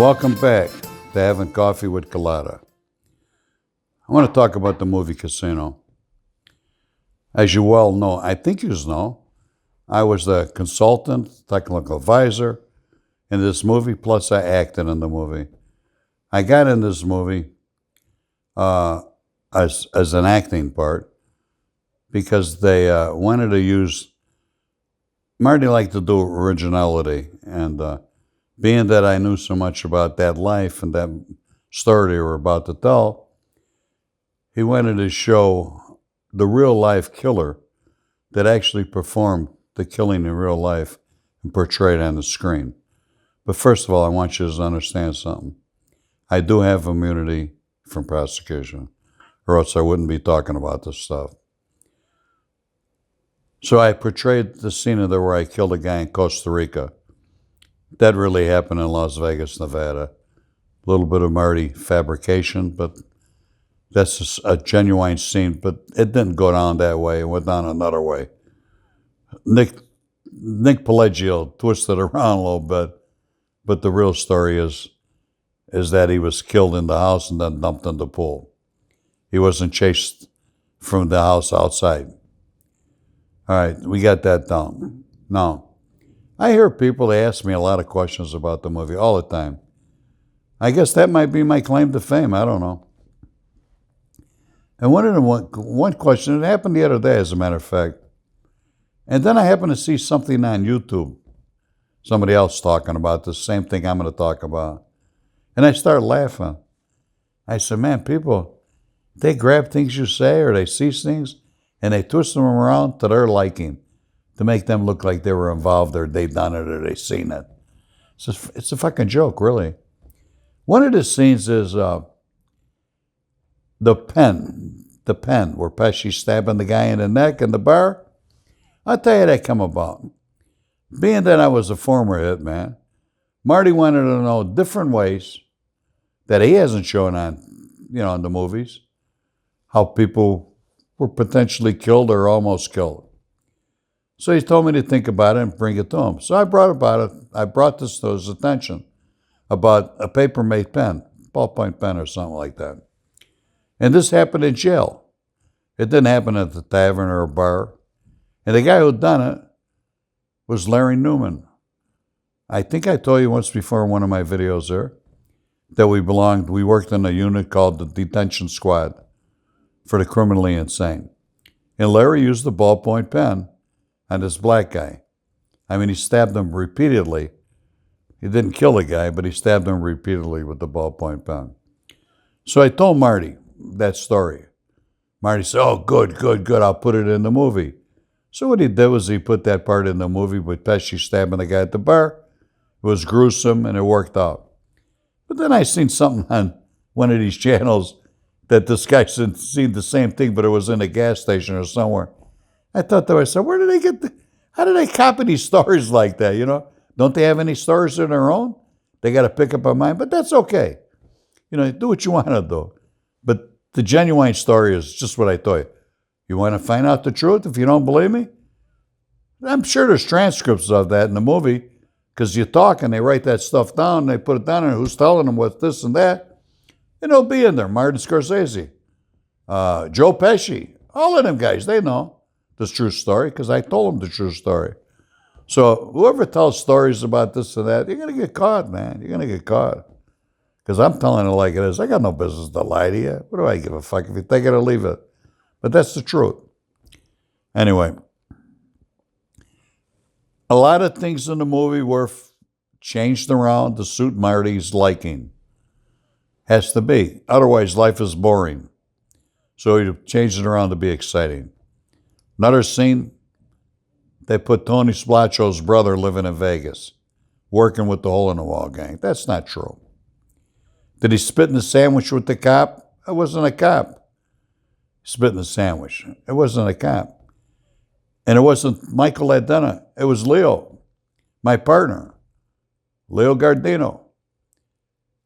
Welcome back to Having Coffee with Cullotta. I want to talk about the movie Casino. As you well know, I think you know, I was the consultant, technical advisor in this movie, plus I acted in the movie. I got in this movie as an acting part because they wanted to use, Marty liked to do originality, and being that I knew so much about that life and that story they were about to tell, he wanted to show the real life killer that actually performed the killing in real life and portrayed on the screen. But first of all, I want you to understand something. I do have immunity from prosecution, or else I wouldn't be talking about this stuff. So I portrayed the scene of where I killed a guy in Costa Rica. That really happened in Las Vegas, Nevada. A little bit of Marty fabrication, but that's a genuine scene. But it didn't go down that way. It went down another way. Nick Pelleggio twisted around a little bit, but the real story is that he was killed in the house and then dumped in the pool. He wasn't chased from the house outside. All right, we got that down. Now, I hear people ask me a lot of questions about the movie all the time. I guess that might be my claim to fame. I don't know. And one question, it happened the other day, as a matter of fact. And then I happened to see something on YouTube, somebody else talking about the same thing I'm going to talk about. And I started laughing. I said, man, people, they grab things you say or they see things and they twist them around to their liking to make them look like they were involved or they done it or they seen it. It's a fucking joke, really. One of the scenes is the pen where Pesci stabbing the guy in the neck in the bar. I'll tell you how that come about. Being that I was a former hitman, Marty wanted to know different ways that he hasn't shown on, in the movies, how people were potentially killed or almost killed. So he told me to think about it and bring it to him. So I brought this to his attention about a paper-made pen, ballpoint pen or something like that. And this happened in jail. It didn't happen at the tavern or a bar. And the guy who done it was Larry Newman. I think I told you once before in one of my videos there that we worked in a unit called the Detention Squad for the criminally insane. And Larry used the ballpoint pen on this black guy. I mean, he stabbed him repeatedly. He didn't kill the guy, but he stabbed him repeatedly with the ballpoint pen. So I told Marty that story. Marty said, oh, good, I'll put it in the movie. So what he did was he put that part in the movie with Pesci stabbing the guy at the bar. It was gruesome and it worked out. But then I seen something on one of these channels that this guy seen the same thing, but it was in a gas station or somewhere. I thought to myself, where did they get how do they copy these stories like that, Don't they have any stories of their own? They got to pick up on mine, but that's okay. Do what you want to do. But the genuine story is just what I told you. You want to find out the truth if you don't believe me? I'm sure there's transcripts of that in the movie because you talk and they write that stuff down and they put it down and who's telling them what's this and that. And it'll be in there. Martin Scorsese, Joe Pesci, all of them guys, they know this true story because I told them the true story. So whoever tells stories about this and that, you're going to get caught, man. You're going to get caught. Because I'm telling it like it is. I got no business to lie to you. What do I give a fuck if you take it or leave it? But that's the truth. Anyway, a lot of things in the movie were changed around to suit Marty's liking. Has to be. Otherwise, life is boring. So he changed it around to be exciting. Another scene, they put Tony Spilotro's brother living in Vegas, working with the hole-in-the-wall gang. That's not true. Did he spit in the sandwich with the cop? It wasn't a cop. Spit in the sandwich. It wasn't a cop. And it wasn't Michael that done it. It was Leo, my partner, Leo Gardino.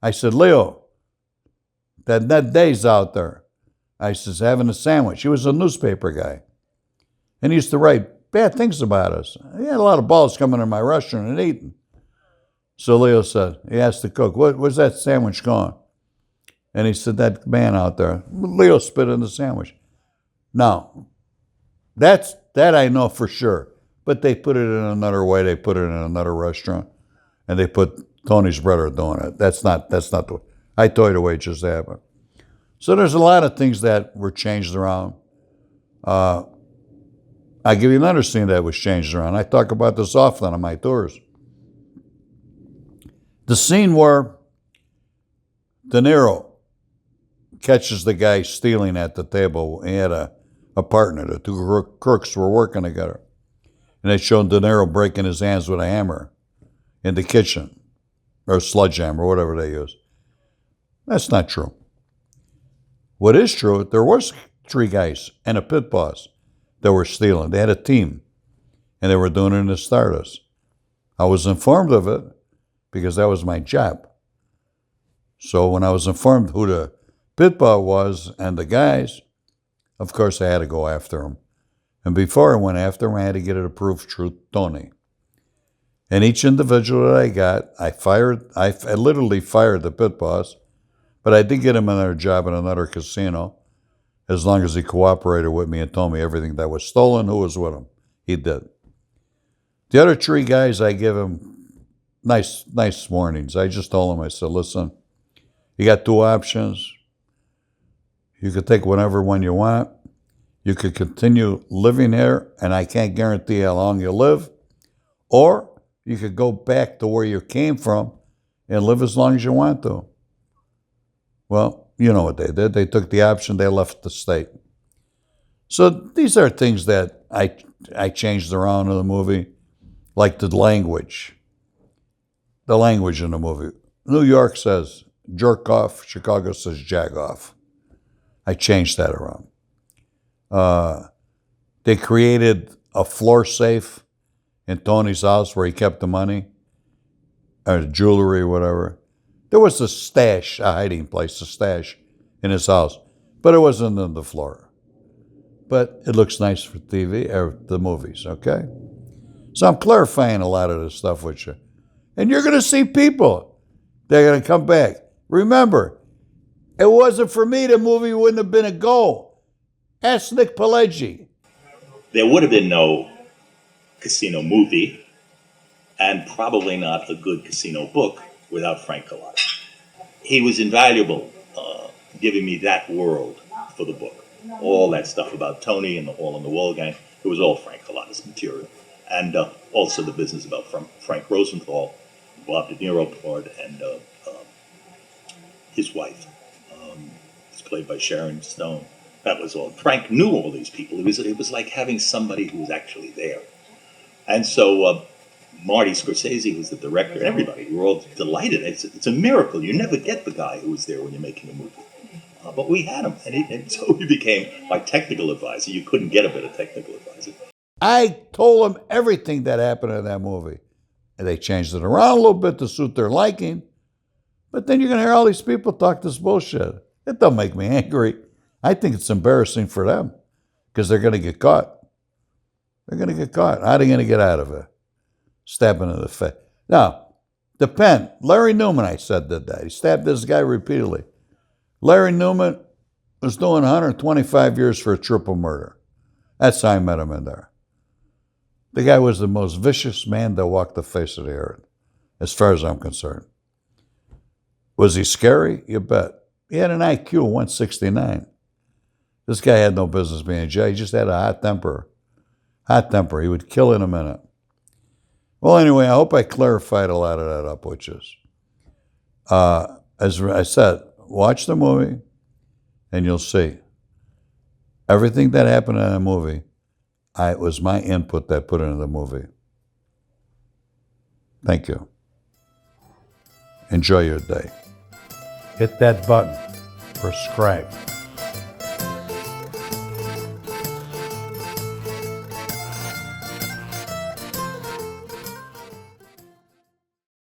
I said, Leo, that day's out there. I says, having a sandwich. He was a newspaper guy. And he used to write bad things about us. He had a lot of balls coming in my restaurant and eating. So Leo said, he asked the cook, where's that sandwich going? And he said, that man out there. Leo spit in the sandwich. Now, that I know for sure. But they put it in another way. They put it in another restaurant. And they put Tony's brother doing it. That's not the way. I told you the way it just happened. So there's a lot of things that were changed around. I give you another scene that was changed around. I talk about this often on my tours. The scene where DeNiro catches the guy stealing at the table. He had a partner. The two crooks were working together. And they showed DeNiro breaking his hands with a hammer in the kitchen, or a sledgehammer, whatever they use. That's not true. What is true, there was 3 guys and a pit boss that were stealing. They had a team, and they were doing it in the Stardust. I was informed of it because that was my job. So when I was informed who the pit boss was and the guys, of course I had to go after them. And before I went after him, I had to get it approved through Tony. And each individual that I got, I literally fired the pit boss, but I did get him another job in another casino, as long as he cooperated with me and told me everything that was stolen, who was with him. He did. The other 3 guys, I give him nice warnings. I just told him, I said, listen, you got 2 options. You could take whatever one you want. You could continue living here, and I can't guarantee how long you live. Or you could go back to where you came from and live as long as you want to. Well, you know what they did. They took the option. They left the state. So these are things that I changed around in the movie, like the language. The language in the movie. New York says jerk off. Chicago says jag off. I changed that around. They created a floor safe in Tony's house where he kept the money, or the jewelry, or whatever. There was a stash, a hiding place, a stash in his house, but it wasn't on the floor. But it looks nice for TV, or the movies, okay? So I'm clarifying a lot of this stuff with you. And you're going to see people. They're going to come back. Remember, it wasn't for me, the movie wouldn't have been a go. Ask Nick Pileggi. There would have been no casino movie, and probably not a good casino book without Frank Cullotta. He was invaluable, giving me that world for the book. All that stuff about Tony and the Hall in the Wall gang, it was all Frank Cullotta's material. And also the business about Frank Rosenthal, Bob DeNiro played, and his wife. It's played by Sharon Stone. That was all. Frank knew all these people. It was like having somebody who was actually there. And so Marty Scorsese was the director, and everybody, we were all delighted. It's a miracle. You never get the guy who was there when you're making a movie. But we had him, and so he became my technical advisor. You couldn't get a better technical advisor. I told him everything that happened in that movie. And they changed it around a little bit to suit their liking. But then you're going to hear all these people talk this bullshit. It don't make me angry. I think it's embarrassing for them because they're going to get caught. They're going to get caught. How are they going to get out of it? Stabbing in the face. Now, the pen. Larry Newman, I said, did that. He stabbed this guy repeatedly. Larry Newman was doing 125 years for a triple murder. That's how I met him in there. The guy was the most vicious man that walked the face of the earth, as far as I'm concerned. Was he scary? You bet. He had an IQ of 169. This guy had no business being in jail. He just had a hot temper. Hot temper. He would kill in a minute. Well, anyway, I hope I clarified a lot of that up, which is, as I said, watch the movie, and you'll see. Everything that happened in the movie, it was my input that put into the movie. Thank you. Enjoy your day. Hit that button. Prescribe.